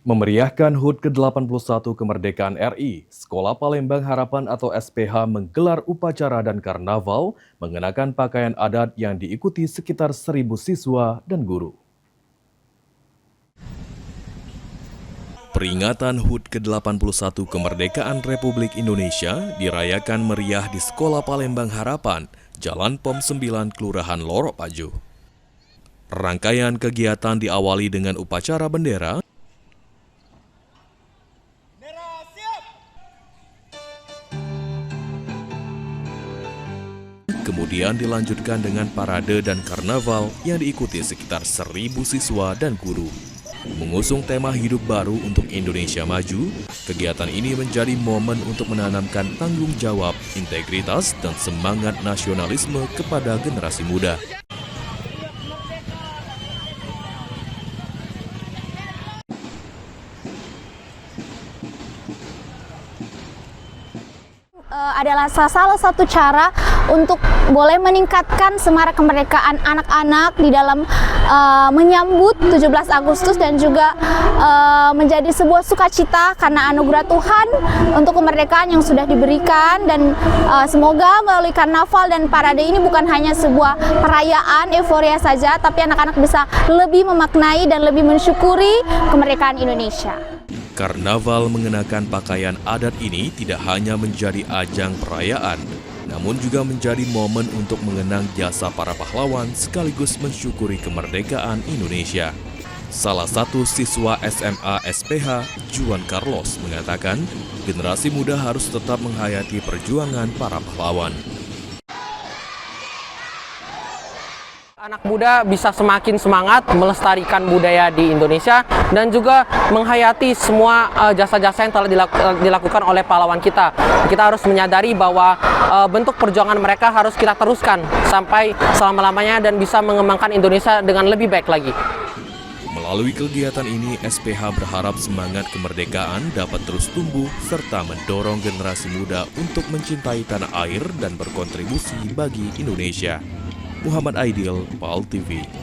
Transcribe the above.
Memeriahkan HUT ke-81 kemerdekaan RI, Sekolah Palembang Harapan atau SPH menggelar upacara dan karnaval mengenakan pakaian adat yang diikuti sekitar 1.000 siswa dan guru. Peringatan HUT ke-81 kemerdekaan Republik Indonesia dirayakan meriah di Sekolah Palembang Harapan, Jalan POM 9, Kelurahan Lorok Pajo. Rangkaian kegiatan diawali dengan upacara bendera, kemudian dilanjutkan dengan parade dan karnaval yang diikuti sekitar 1.000 siswa dan guru. Mengusung tema hidup baru untuk Indonesia maju, kegiatan ini menjadi momen untuk menanamkan tanggung jawab, integritas, dan semangat nasionalisme kepada generasi muda. Adalah salah satu cara untuk boleh meningkatkan semarak kemerdekaan anak-anak di dalam menyambut 17 Agustus dan juga menjadi sebuah sukacita karena anugerah Tuhan untuk kemerdekaan yang sudah diberikan, dan semoga melalui karnaval dan parade ini bukan hanya sebuah perayaan euforia saja, tapi anak-anak bisa lebih memaknai dan lebih mensyukuri kemerdekaan Indonesia. Karnaval mengenakan pakaian adat ini tidak hanya menjadi ajang perayaan, namun juga menjadi momen untuk mengenang jasa para pahlawan sekaligus mensyukuri kemerdekaan Indonesia. Salah satu siswa SMA SPH, Juan Carlos, mengatakan generasi muda harus tetap menghayati perjuangan para pahlawan. Anak muda bisa semakin semangat melestarikan budaya di Indonesia dan juga menghayati semua jasa-jasa yang telah dilakukan oleh pahlawan kita. Kita harus menyadari bahwa bentuk perjuangan mereka harus kita teruskan sampai selama-lamanya dan bisa mengembangkan Indonesia dengan lebih baik lagi. Melalui kegiatan ini, SPH berharap semangat kemerdekaan dapat terus tumbuh serta mendorong generasi muda untuk mencintai tanah air dan berkontribusi bagi Indonesia. Muhammad Aidil, PAL TV.